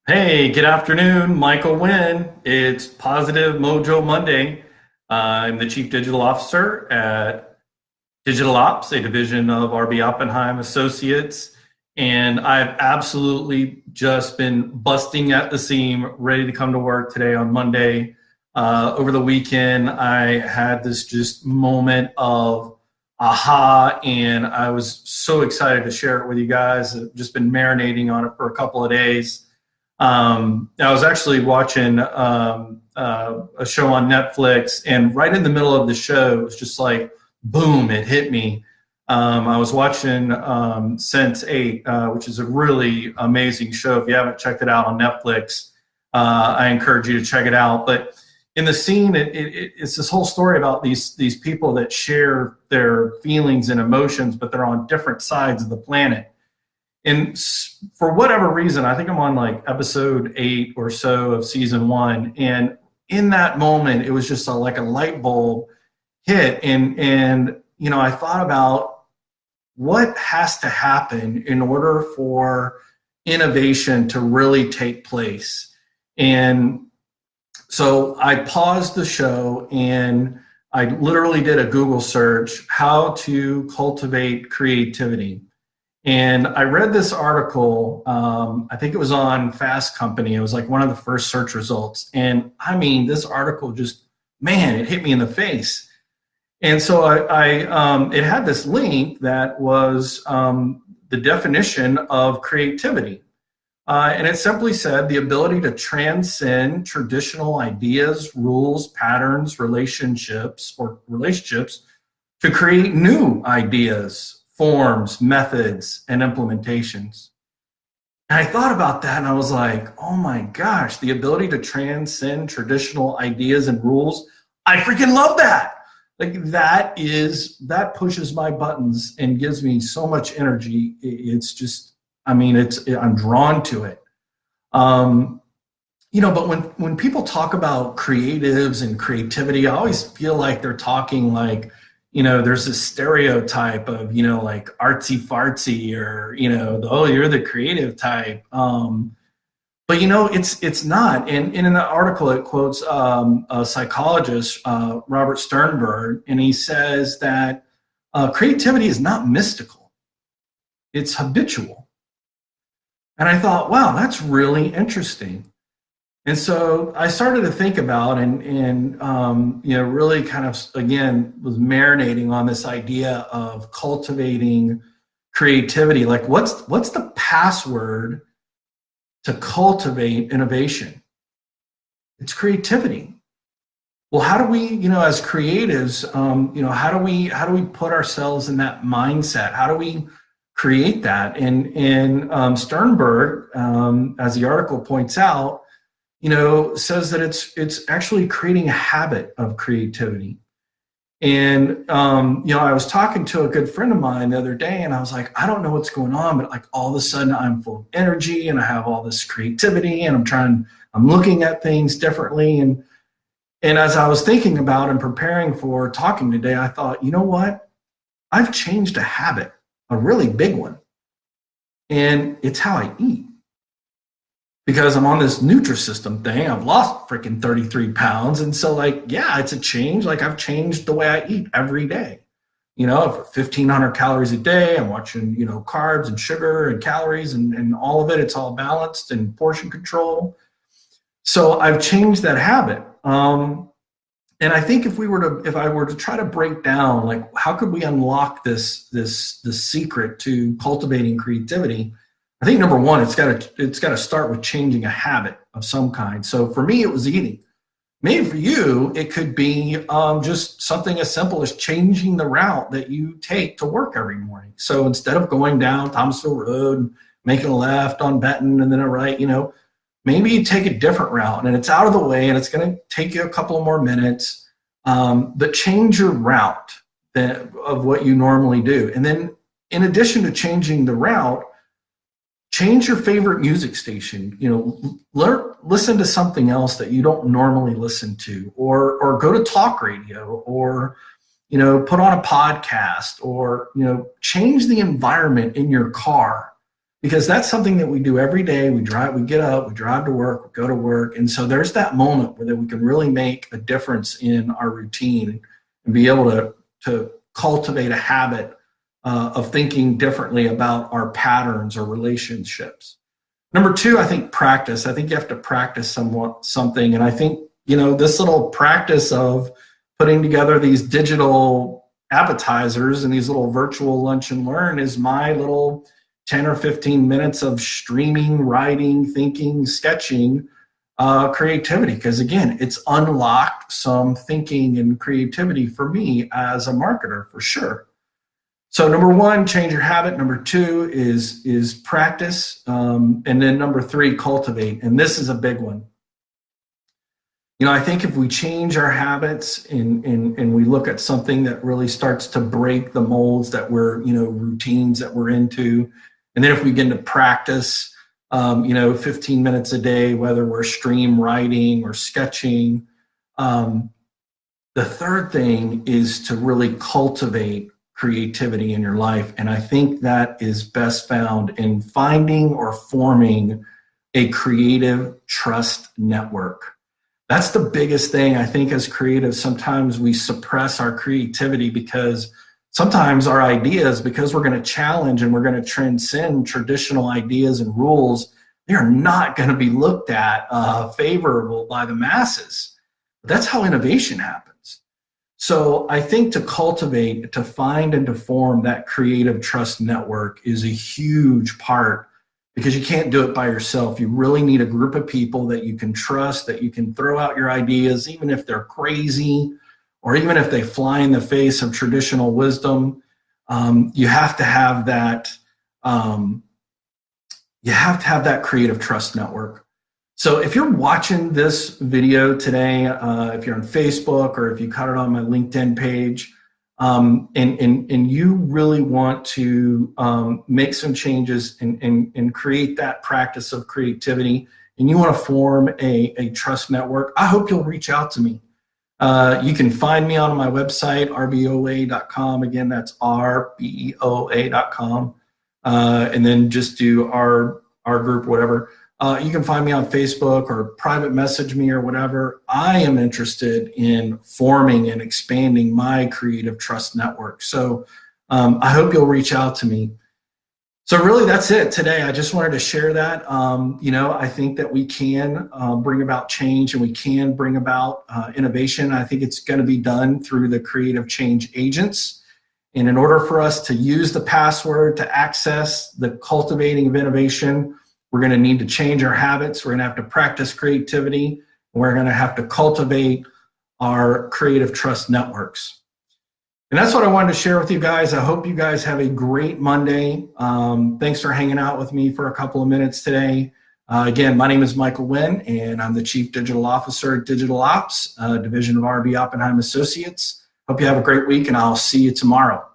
Hey, good afternoon, Michael Wynn. It's Positive Mojo Monday. I'm the Chief Digital Officer at Digital Ops, a division of RB Oppenheim Associates. And I've absolutely just been busting at the seam, ready to come to work today on Monday. Over the weekend, I had this just moment of aha, and I was so excited to share it with you guys. I've just been marinating on it for a couple of days. I was actually watching a show on Netflix, and right in the middle of the show, it was just like, boom, it hit me. I was watching Sense8, which is a really amazing show. If you haven't checked it out on Netflix, I encourage you to check it out. But in the scene, it's this whole story about these people that share their feelings and emotions, but they're on different sides of the planet. And for whatever reason, I think I'm on like episode 8 or so of season 1. And in that moment, it was just like a light bulb hit. And I thought about what has to happen in order for innovation to really take place. And so I paused the show and I literally did a Google search, how to cultivate creativity. And I read this article, I think it was on Fast Company. It was like one of the first search results. And I mean, this article just, man, it hit me in the face. And so it had this link that was the definition of creativity. And it simply said the ability to transcend traditional ideas, rules, patterns, relationships to create new ideas, forms, methods, and implementations. And I thought about that and I was like, oh my gosh, the ability to transcend traditional ideas and rules. I freaking love that. Like that pushes my buttons and gives me so much energy. It's just, I'm drawn to it. But when people talk about creatives and creativity, I always feel like they're talking like, there's this stereotype of, like artsy fartsy or, oh, you're the creative type. But it's not. And in the article, it quotes a psychologist, Robert Sternberg, and he says that creativity is not mystical; it's habitual. And I thought, wow, that's really interesting. And so I started to think about and really kind of again was marinating on this idea of cultivating creativity. Like, what's the password to cultivate innovation? It's creativity. Well, how do we, as creatives, how do we put ourselves in that mindset? How do we create that? And Sternberg, as the article points out, says that it's actually creating a habit of creativity. And I was talking to a good friend of mine the other day, and I was like, I don't know what's going on, but like all of a sudden I'm full of energy and I have all this creativity, and I'm looking at things differently. And as I was thinking about and preparing for talking today, I thought, you know what? I've changed a habit, a really big one, and it's how I eat. Because I'm on this Nutrisystem thing, I've lost freaking 33 pounds. And so like, yeah, it's a change. Like I've changed the way I eat every day. For 1,500 calories a day, I'm watching, carbs and sugar and calories and all of it. It's all balanced and portion control. So I've changed that habit. And I think if I were to try to break down, like, how could we unlock this secret to cultivating creativity? I think number one, it's got to start with changing a habit of some kind. So for me, it was eating. Maybe for you, it could be just something as simple as changing the route that you take to work every morning. So instead of going down Thomasville Road, making a left on Benton and then a right, maybe you take a different route and it's out of the way and it's going to take you a couple of more minutes. But change your route of what you normally do. And then in addition to changing the route, change your favorite music station. Listen to something else that you don't normally listen to, or go to talk radio, or put on a podcast, or change the environment in your car because that's something that we do every day. We get up, we drive to work, we go to work. And so there's that moment where we can really make a difference in our routine and be able to cultivate a habit of thinking differently about our patterns or relationships. Number two, I think practice. I think you have to practice something. And I think, this little practice of putting together these digital appetizers and these little virtual lunch and learn is my little 10 or 15 minutes of streaming, writing, thinking, sketching, creativity. Because again, it's unlocked some thinking and creativity for me as a marketer, for sure. So number one, change your habit. Number two is practice. And then number three, cultivate. And this is a big one. I think if we change our habits and we look at something that really starts to break the molds that we're, routines that we're into, and then if we begin to practice, 15 minutes a day, whether we're stream writing or sketching, the third thing is to really cultivate creativity in your life. And I think that is best found in finding or forming a creative trust network. That's the biggest thing. I think as creatives, sometimes we suppress our creativity because sometimes our ideas, because we're going to challenge and we're going to transcend traditional ideas and rules, they are not going to be looked at favorable by the masses. But that's how innovation happens. So I think to cultivate, to find and to form that creative trust network is a huge part, because you can't do it by yourself. You really need a group of people that you can trust, that you can throw out your ideas, even if they're crazy, or even if they fly in the face of traditional wisdom. You have to have that. You have to have that creative trust network. So if you're watching this video today, if you're on Facebook or if you caught it on my LinkedIn page, and you really want to make some changes and create that practice of creativity, and you want to form a trust network, I hope you'll reach out to me. You can find me on my website, rboa.com. Again, that's rboa.com. And then just do our group, whatever. You can find me on Facebook or private message me or whatever. I am interested in forming and expanding my creative trust network. So I hope you'll reach out to me. So really, that's it today. I just wanted to share that. I think that we can bring about change and we can bring about innovation. I think it's going to be done through the creative change agents. And in order for us to use the password to access the cultivating of innovation, we're going to need to change our habits. We're going to have to practice creativity. We're going to have to cultivate our creative trust networks. And that's what I wanted to share with you guys. I hope you guys have a great Monday. Thanks for hanging out with me for a couple of minutes today. Again, my name is Michael Wynn, and I'm the Chief Digital Officer at Digital Ops, Division of RB Oppenheim Associates. Hope you have a great week, and I'll see you tomorrow.